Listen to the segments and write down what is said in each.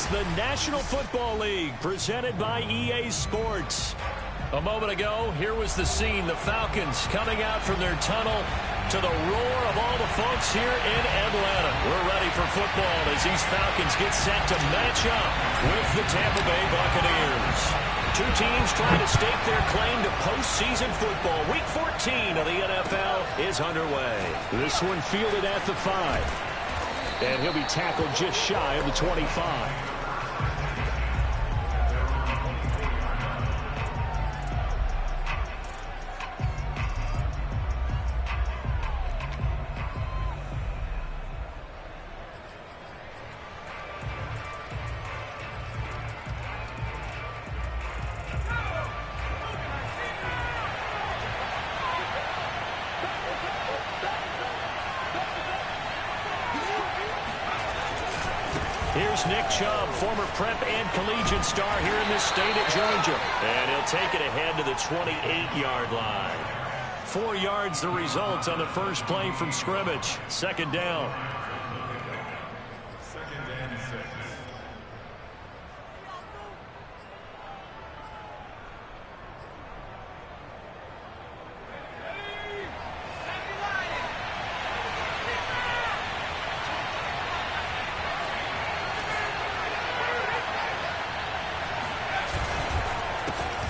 It's the National Football League presented by EA Sports. A moment ago, here was the scene. The Falcons coming out from their tunnel to the roar of all the folks here in Atlanta. We're ready for football as these Falcons get set to match up with the Tampa Bay Buccaneers. Two teams trying to stake their claim to postseason football. Week 14 of the NFL is underway. This one fielded at the 5. And he'll be tackled just shy of the 25. Here's Nick Chubb, former prep and collegiate star here in this state of Georgia. And he'll take it ahead to the 28-yard line. 4 yards the result on the first play from scrimmage. Second down.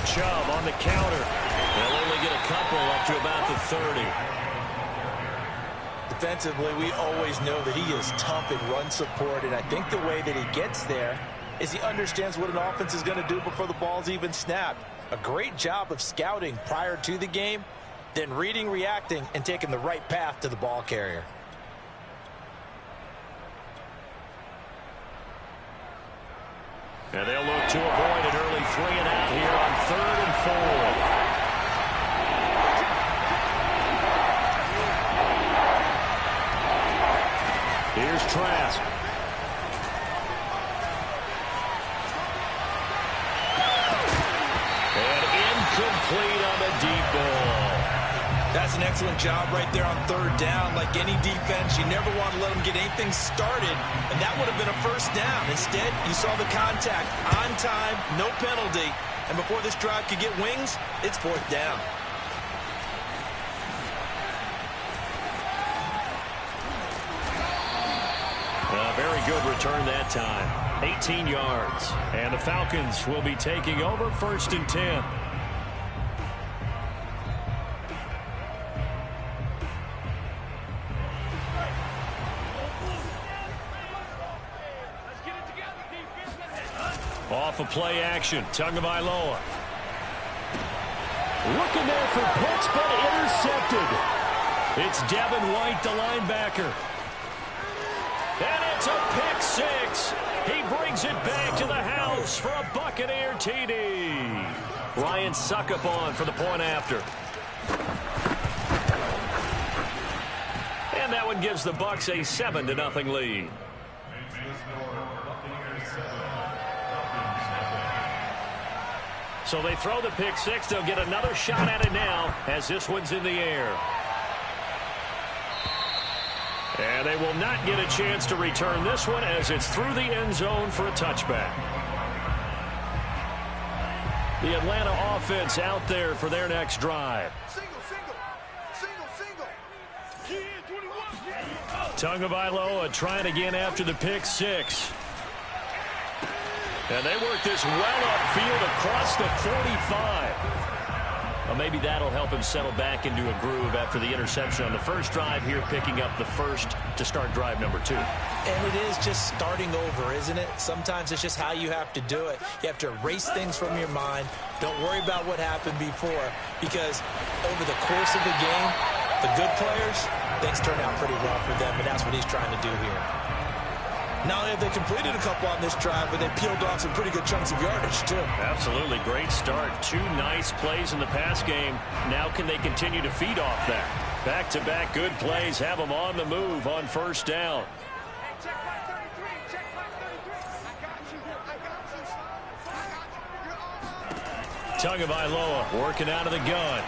Chubb on the counter. They'll only get a couple up to about the 30. Defensively, we always know that he is tough in run support, and I think the way that he gets there is he understands what an offense is going to do before the ball's even snapped. A great job of scouting prior to the game, then reading, reacting, and taking the right path to the ball carrier. And they'll look to avoid an early 3-and-out here on 3rd and 4. Here's Trask. And incomplete on the deep ball. That's an excellent job right there on 3rd down. Like any defense, you never want to let them get anything started, and that would have been a first down. Instead, you saw the contact on time, no penalty, and before this drive could get wings, it's 4th down. A very good return that time. 18 yards. And the Falcons will be taking over 1st and 10. Off of play action, Tagovailoa. Looking there for Pitts, but intercepted. It's Devin White, the linebacker. And it's a pick 6. He brings it back to the house for a Buccaneer TD. Ryan Suckup on for the point after. And that one gives the Bucs a 7-0 lead. So they throw the pick 6. They'll get another shot at it now as this one's in the air. And they will not get a chance to return this one as it's through the end zone for a touchback. The Atlanta offense out there for their next drive. Tagovailoa trying again after the pick 6. And they work this well upfield across the 45. Well, maybe that'll help him settle back into a groove after the interception on the first drive here, picking up the first to start drive number 2. And it is just starting over, isn't it? Sometimes it's just how you have to do it. You have to erase things from your mind. Don't worry about what happened before, because over the course of the game, the good players, things turn out pretty well for them, and that's what he's trying to do here. Not only have they completed a couple on this drive, but they peeled off some pretty good chunks of yardage, too. Absolutely. Great start. 2 nice plays in the pass game. Now can they continue to feed off that? Back-to-back good plays have them on the move on 1st down. Tagovailoa working out of the gun.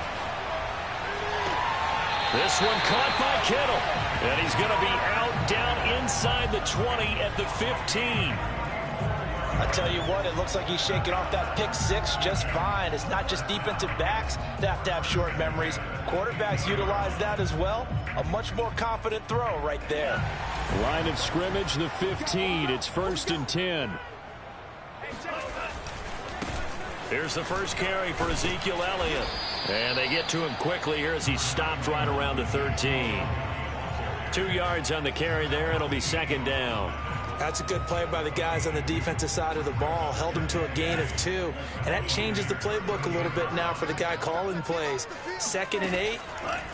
This one caught by Kittle. And he's going to be out down inside the 20 at the 15. I tell you what, it looks like he's shaking off that pick six just fine. It's not just defensive backs that have to have short memories. Quarterbacks utilize that as well. A much more confident throw right there. Line of scrimmage, the 15. It's 1st and 10. Here's the first carry for Ezekiel Elliott. And they get to him quickly here as he stopped right around the 13. 2 yards on the carry there. It'll be 2nd down. That's a good play by the guys on the defensive side of the ball. Held him to a gain of 2. And that changes the playbook a little bit now for the guy calling plays. 2nd and 8.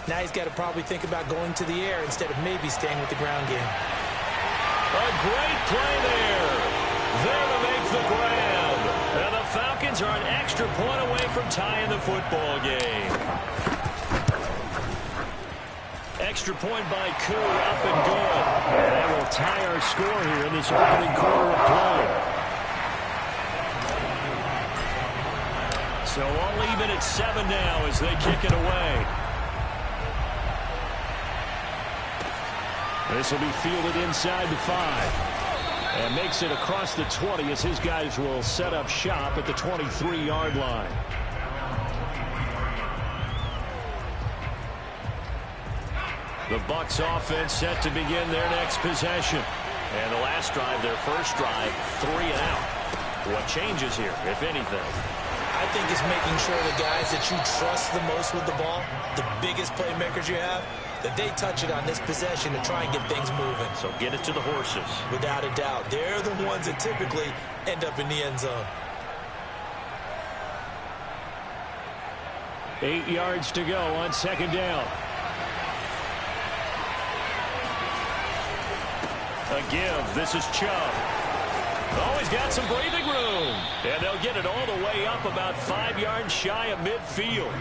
Now he's got to probably think about going to the air instead of maybe staying with the ground game. A great play there. There to make the grab. And the Falcons are an extra point away from tying the football game. Extra point by Koo, up and good. And that will tie our score here in this opening quarter of play. So all even at 7 now as they kick it away. This will be fielded inside the 5. And makes it across the 20 as his guys will set up shop at the 23-yard line. The Bucs offense set to begin their next possession. And the last drive, their first drive, 3 and out. What changes here, if anything? I think it's making sure the guys that you trust the most with the ball, the biggest playmakers you have, that they touch it on this possession to try and get things moving. So get it to the horses. Without a doubt. They're the ones that typically end up in the end zone. 8 yards to go on 2nd down. A give. This is Chubb. Oh, he's got some breathing room. And they'll get it all the way up about 5 yards shy of midfield.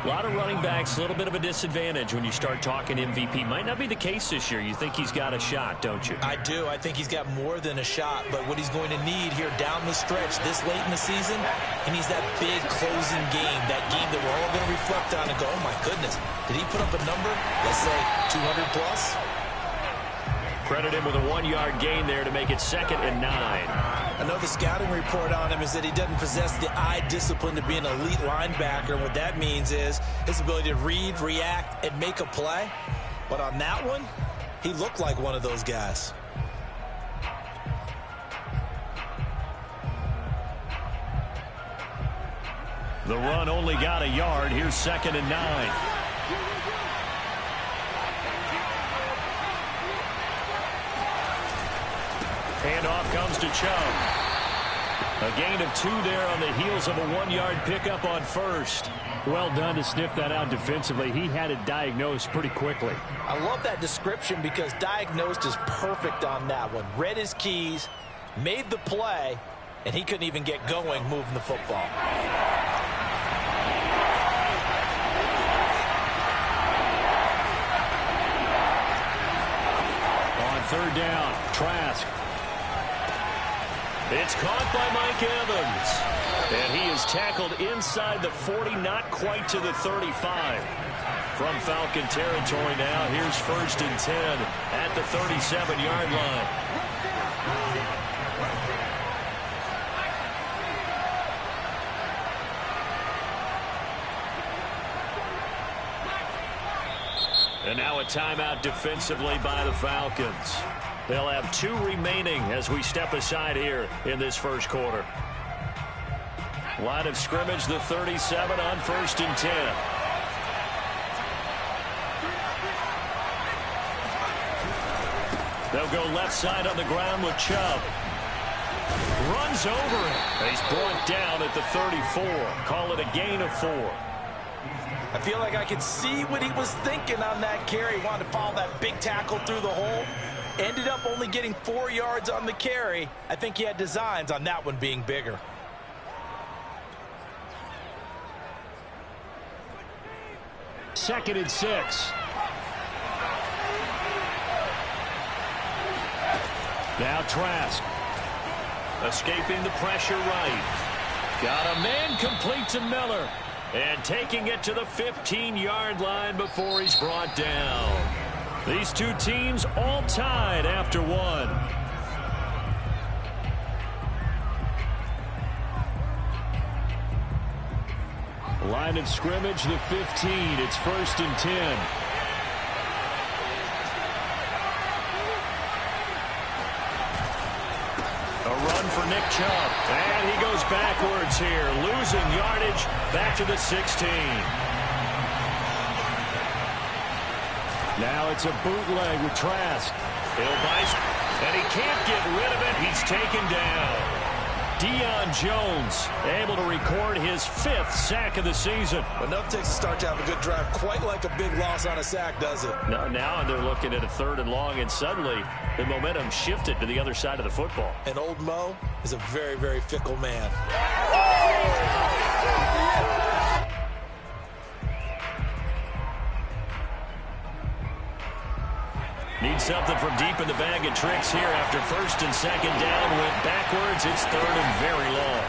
A lot of running backs, a little bit of a disadvantage when you start talking MVP. Might not be the case this year. You think he's got a shot, don't you? I do. I think he's got more than a shot. But what he's going to need here down the stretch this late in the season, he needs that big closing game, that game that we're all going to reflect on and go, oh, my goodness, did he put up a number, let's say 200 plus? Credit him with a 1-yard gain there to make it 2nd and 9. I know the scouting report on him is that he doesn't possess the eye discipline to be an elite linebacker. What that means is his ability to read, react, and make a play. But on that one, he looked like one of those guys. The run only got a yard. Here's 2nd and 9. Handoff comes to Chubb. A gain of 2 there on the heels of a 1-yard pickup on first. Well done to sniff that out defensively. He had it diagnosed pretty quickly. I love that description because diagnosed is perfect on that one. Read his keys, made the play, and he couldn't even get going moving the football. On 3rd down, Trask. It's caught by Mike Evans. And he is tackled inside the 40, not quite to the 35. From Falcon territory now, here's 1st and 10 at the 37-yard line. And now a timeout defensively by the Falcons. They'll have 2 remaining as we step aside here in this first quarter. Line of scrimmage, the 37 on 1st and 10. They'll go left side on the ground with Chubb. Runs over him. He's brought down at the 34. Call it a gain of 4. I feel like I could see what he was thinking on that carry. He wanted to follow that big tackle through the hole. Ended up only getting 4 yards on the carry. I think he had designs on that one being bigger. Second and 6. Now Trask. Escaping the pressure right. Got a man complete to Miller. And taking it to the 15-yard line before he's brought down. These 2 teams all tied after 1. Line of scrimmage, the 15. It's 1st and 10. A run for Nick Chubb. And he goes backwards here, losing yardage back to the 16. Now it's a bootleg with Trask. He'll bite, and he can't get rid of it. He's taken down. Deion Jones able to record his 5th sack of the season. Enough takes to start to have a good drive. Quite like a big loss on a sack, does it? No, now they're looking at a 3rd and long, and suddenly the momentum shifted to the other side of the football. And old Mo is a very, very fickle man. Need something from deep in the bag of tricks here after 1st and 2nd down. Went backwards. It's 3rd and very long.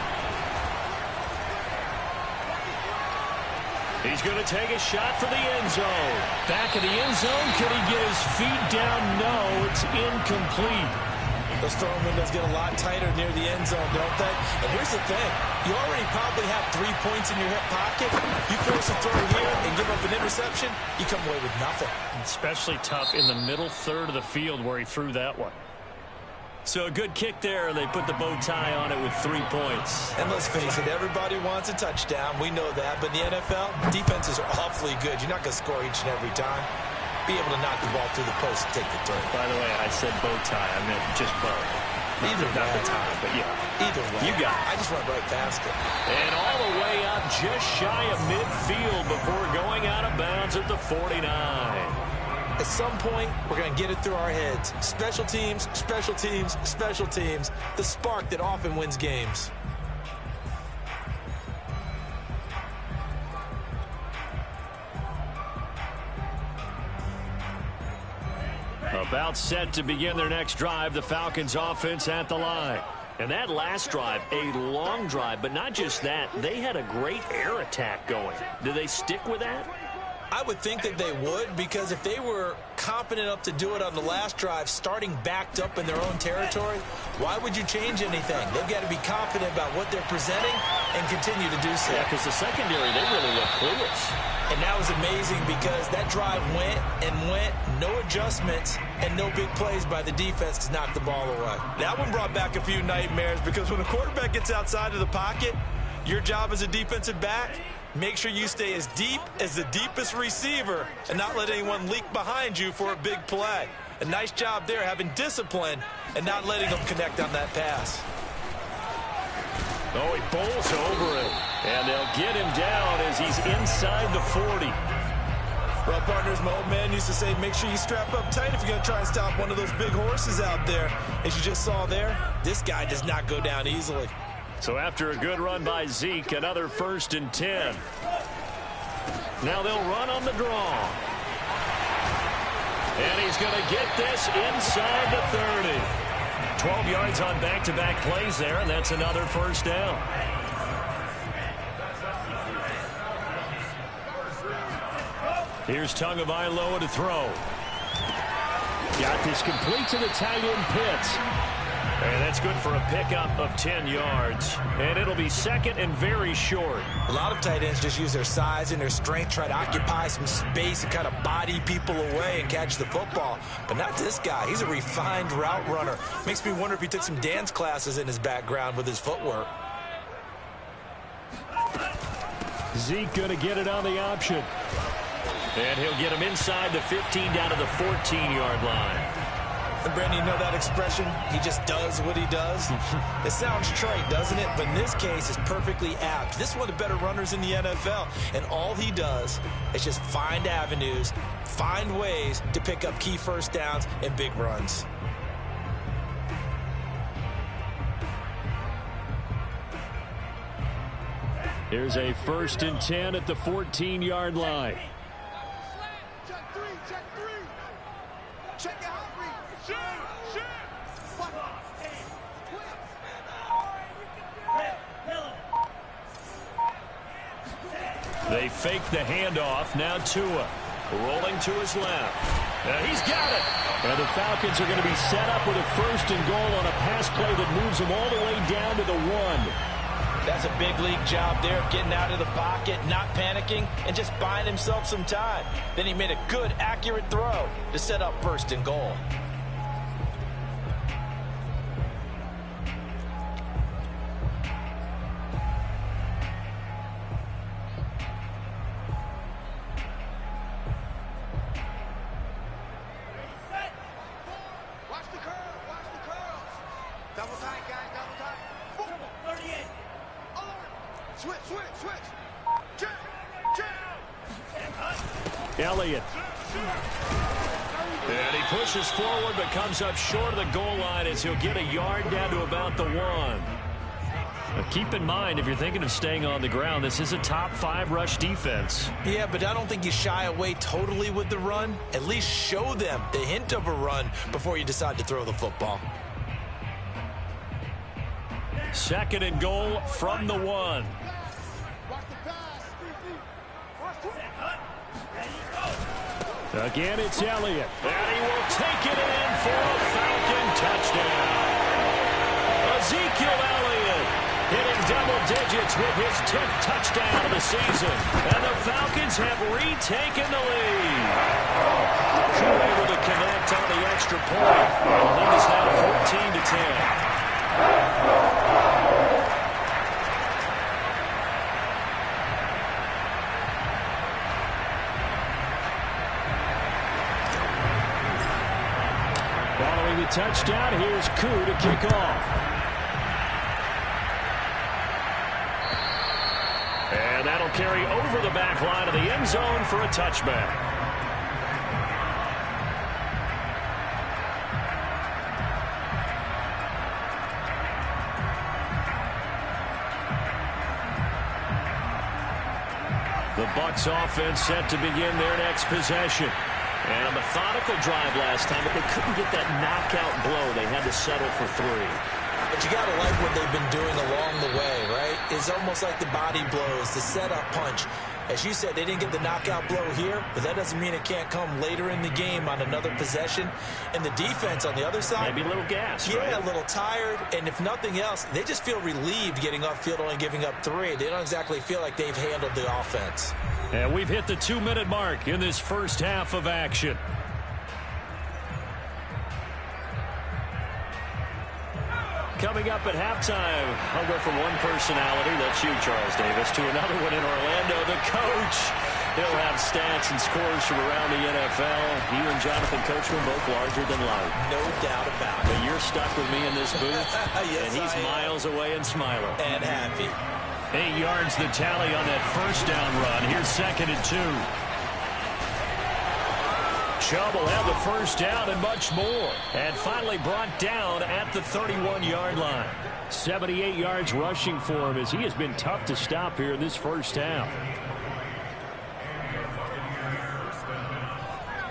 He's going to take a shot for the end zone. Back of the end zone. Can he get his feet down? No, it's incomplete. Those throwing windows get a lot tighter near the end zone, don't they? And here's the thing. You already probably have 3 points in your hip pocket. You force a throw here and give up an interception, you come away with nothing. Especially tough in the middle 3rd of the field where he threw that one. So a good kick there, and they put the bow tie on it with 3 points. And let's face it, everybody wants a touchdown. We know that. But in the NFL, defenses are awfully good. You're not going to score each and every time. Be able to knock the ball through the post and take the throw. By the way, I said bow tie. I meant just bow. Either not way. the tie, but yeah. Either way. You got it. I just went right past it. And all the way up just shy of midfield before going out of bounds at the 49. At some point, we're going to get it through our heads. Special teams, special teams, special teams. The spark that often wins games. About set to begin their next drive, the Falcons offense at the line. And that last drive, a long drive, but not just that, they had a great air attack going. Do they stick with that? I would think that they would, because if they were confident enough to do it on the last drive, starting backed up in their own territory, why would you change anything? They've got to be confident about what they're presenting and continue to do so. Yeah, because the secondary, they really look clueless. And that was amazing because that drive went and went, no adjustments, and no big plays by the defense to knock the ball away. That one brought back a few nightmares because when a quarterback gets outside of the pocket, your job as a defensive back, make sure you stay as deep as the deepest receiver and not let anyone leak behind you for a big play. A nice job there, having discipline and not letting them connect on that pass. Oh, he bowls over it. And they'll get him down as he's inside the 40. Well, partners, my old man used to say, make sure you strap up tight if you're going to try and stop one of those big horses out there. As you just saw there, this guy does not go down easily. So after a good run by Zeke, another 1st and 10. Now they'll run on the draw. And he's going to get this inside the 30. 12 yards on back-to-back plays there, and that's another 1st down. Here's Tagovailoa to throw. Got this complete to the tight end Pitts. And that's good for a pickup of 10 yards. And it'll be 2nd and very short. A lot of tight ends just use their size and their strength, try to occupy some space and kind of body people away and catch the football. But not this guy. He's a refined route runner. Makes me wonder if he took some dance classes in his background with his footwork. Zeke going to get it on the option. And he'll get him inside the 15 down to the 14-yard line. And Brandon, you know that expression, he just does what he does? It sounds trite, doesn't it? But in this case, it's perfectly apt. This is one of the better runners in the NFL. And all he does is just find avenues, find ways to pick up key 1st downs and big runs. Here's a 1st and 10 at the 14-yard line. Check 3, check 3. Check it out. They fake the handoff. Now Tua rolling to his left. He's got it. And the Falcons are going to be set up with a 1st and goal on a pass play that moves them all the way down to the 1. That's a big league job there of getting out of the pocket, not panicking, and just buying himself some time. Then he made a good, accurate throw to set up 1st and goal. Watch the curl. Watch the curls. Double tight, guys. Double tight. 38. Switch, switch, switch. Check, check. Elliott. And he pushes forward but comes up short of the goal line as he'll get a yard down to about the 1. Now keep in mind, if you're thinking of staying on the ground, this is a top 5 rush defense. Yeah, but I don't think you shy away totally with the run. At least show them the hint of a run before you decide to throw the football. 2nd and goal from the 1. Watch the pass. Again, it's Elliott. And he will take it in for a Falcon touchdown. Ezekiel Elliott hitting double digits with his 10th touchdown of the season. And the Falcons have retaken the lead. Able to connect on the extra point. The lead is now 14-10. Following the touchdown, here's Koo to kick off. And that'll carry over the back line of the end zone for a touchback. The Bucs offense set to begin their next possession. And a methodical drive last time, but they couldn't get that knockout blow. They had to settle for 3. But you got to like what they've been doing along the way, right? It's almost like the body blows, the setup punch. As you said, they didn't get the knockout blow here, but that doesn't mean it can't come later in the game on another possession. And the defense on the other side, maybe a little gas, yeah, right? A little tired. And if nothing else, they just feel relieved getting upfield, only giving up 3. They don't exactly feel like they've handled the offense. And we've hit the 2-minute mark in this first half of action. Coming up at halftime, I'll go from one personality, that's you, Charles Davis, to another one in Orlando, the coach. He'll have stats and scores from around the NFL. You and Jonathan Coachman both larger than life. No doubt about it. But you're stuck with me in this booth, yes, and he's miles away and smiling. And happy. 8 yards the tally on that first down run. Here's 2nd and 2. Chubb will have the first down and much more. And finally brought down at the 31-yard line. 78 yards rushing for him as he has been tough to stop here in this first half.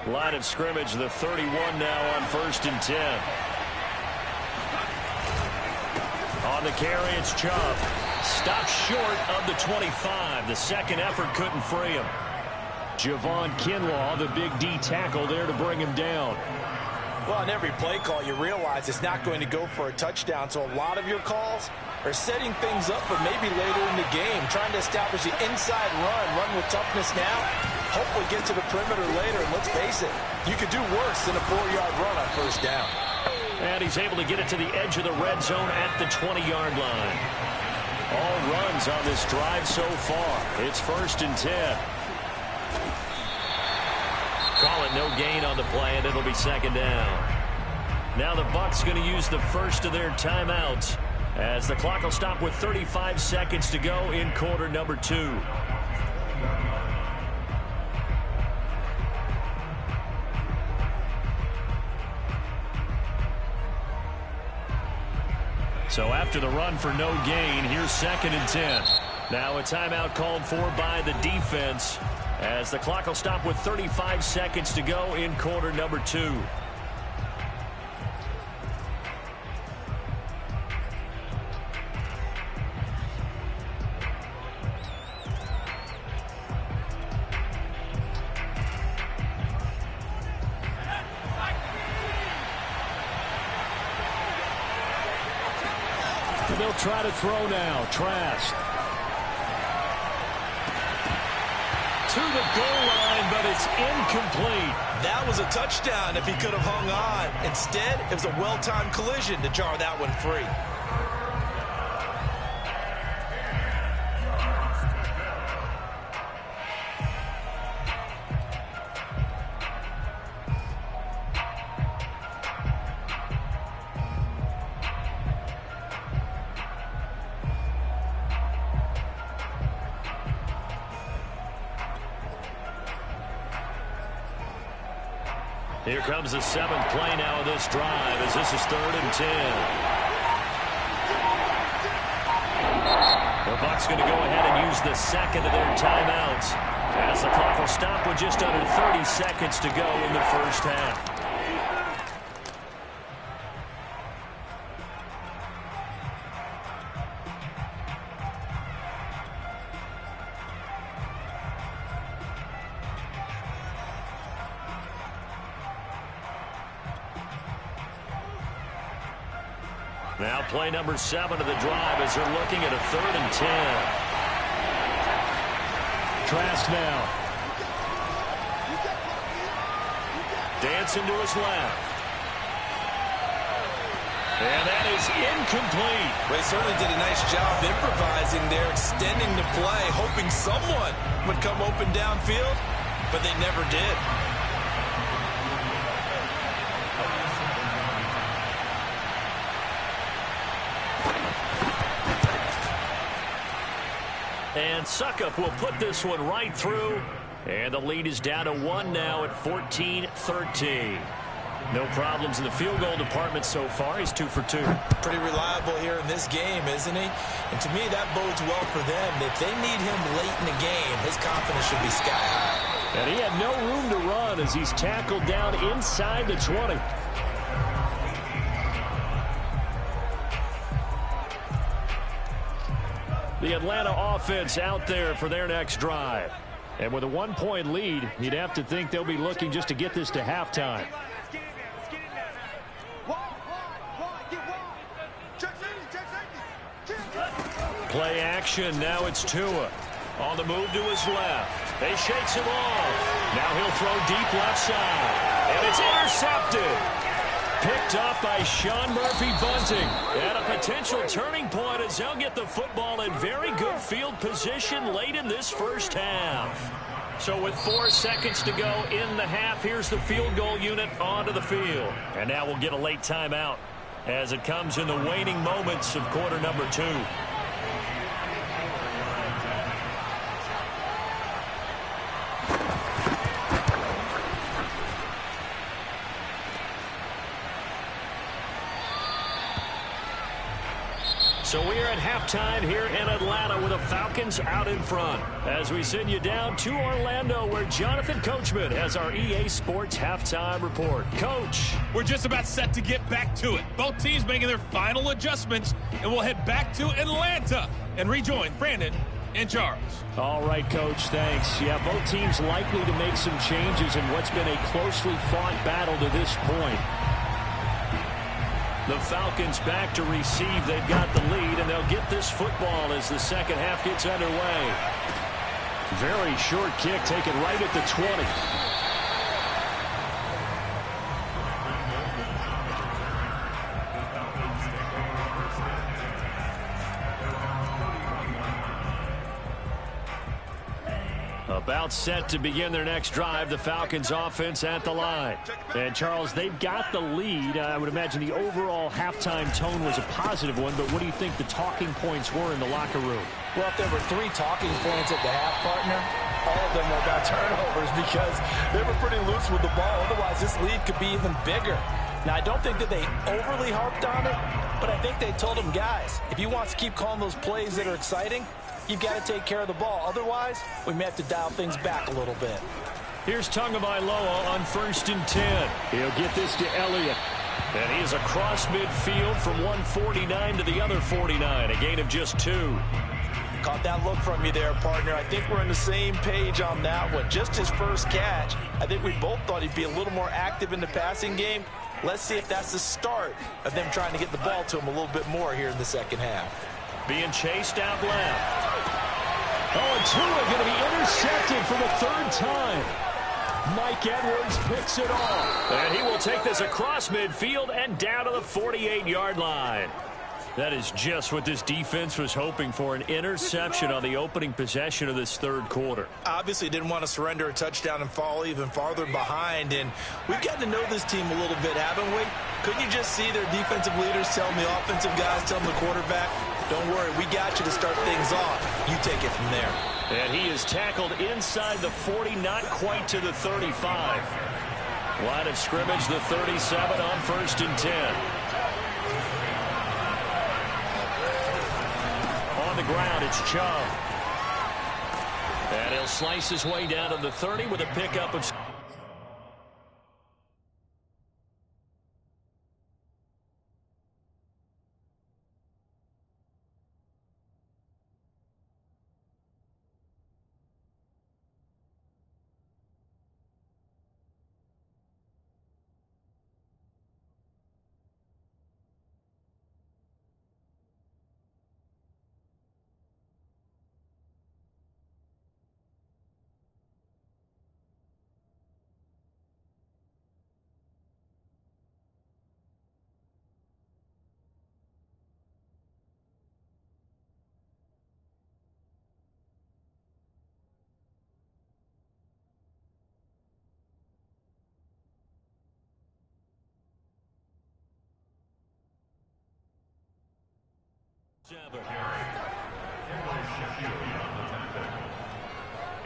Line of scrimmage, the 31 now on 1st and 10. On the carry, it's Chubb. Stopped short of the 25. The second effort couldn't free him. Javon Kinlaw, the big D tackle there to bring him down. Well, on every play call, you realize it's not going to go for a touchdown. So a lot of your calls are setting things up for maybe later in the game, trying to establish the inside run with toughness now, hopefully get to the perimeter later. And let's face it, you could do worse than a 4-yard run on first down. And he's able to get it to the edge of the red zone at the 20-yard line. All runs on this drive so far. It's 1st and 10. Call it no gain on the play, and it'll be 2nd down. Now the Bucs going to use the first of their timeouts as the clock will stop with 35 seconds to go in quarter number 2. So after the run for no gain, here's 2nd and 10. Now a timeout called for by the defense as the clock will stop with 35 seconds to go in quarter number 2. And they'll try to throw now. Trask. To the goal line, but it's incomplete. That was a touchdown if he could have hung on. Instead, it was a well-timed collision to jar that one free. Here comes the 7th play now of this drive as this is 3rd and 10. The Bucs going to go ahead and use the second of their timeouts as the clock will stop with just under 30 seconds to go in the first half. Now play number 7 of the drive as they're looking at a 3rd and 10. Trask now. Dancing to his left. And that is incomplete. Well, he certainly did a nice job improvising there, extending the play, hoping someone would come open downfield, but they never did. And Suckup will put this one right through. And the lead is down to 1 now at 14-13. No problems in the field goal department so far. He's 2 for 2. Pretty reliable here in this game, isn't he? And to me, that bodes well for them. If they need him late in the game, his confidence should be sky high. And he had no room to run as he's tackled down inside the 20. The Atlanta offense out there for their next drive. And with a 1-point lead, you'd have to think they'll be looking just to get this to halftime. Play action. Now it's Tua. On the move to his left. They shakes him off. Now he'll throw deep left side. And it's intercepted. Picked up by Sean Murphy-Bunting. And a potential turning point as they'll get the football in very good field position late in this first half. So with 4 seconds to go in the half, here's the field goal unit onto the field. And now we'll get a late timeout as it comes in the waning moments of quarter number 2. So we are at halftime here in Atlanta with the Falcons out in front. As we send you down to Orlando where Jonathan Coachman has our EA Sports halftime report. Coach. We're just about set to get back to it. Both teams making their final adjustments, and we'll head back to Atlanta and rejoin Brandon and Charles. All right, Coach, thanks. Yeah, both teams likely to make some changes in what's been a closely fought battle to this point. The Falcons back to receive. They've got the lead, and they'll get this football as the second half gets underway. Very short kick taken right at the 20. About set to begin their next drive, the Falcons offense at the line. And Charles, they've got the lead. I would imagine the overall halftime tone was a positive one, but what do you think the talking points were in the locker room? Well, if there were 3 talking points at the half, partner, all of them were about turnovers because they were pretty loose with the ball. Otherwise, this lead could be even bigger. Now, I don't think that they overly harped on it, but I think they told them, guys, if you want to keep calling those plays that are exciting, you've got to take care of the ball. Otherwise, we may have to dial things back a little bit. Here's Tagovailoa on 1st and 10. He'll get this to Elliott. And he is across midfield from 149 to the other 49. A gain of just 2. Caught that look from you there, partner. I think we're on the same page on that one. Just his first catch. I think we both thought he'd be a little more active in the passing game. Let's see if that's the start of them trying to get the ball to him a little bit more here in the second half. Being chased out left. Oh, and Tua going to be intercepted for the third time. Mike Edwards picks it off. And he will take this across midfield and down to the 48-yard line. That is just what this defense was hoping for, an interception on the opening possession of this third quarter. Obviously didn't want to surrender a touchdown and fall even farther behind, and we've gotten to know this team a little bit, haven't we? Couldn't you just see their defensive leaders telling the offensive guys, telling the quarterback, don't worry, we got you to start things off. You take it from there. And he is tackled inside the 40, not quite to the 35. Line of scrimmage, the 37 on 1st and 10. On the ground, it's Chubb. And he'll slice his way down to the 30 with a pickup of...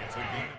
It's a game.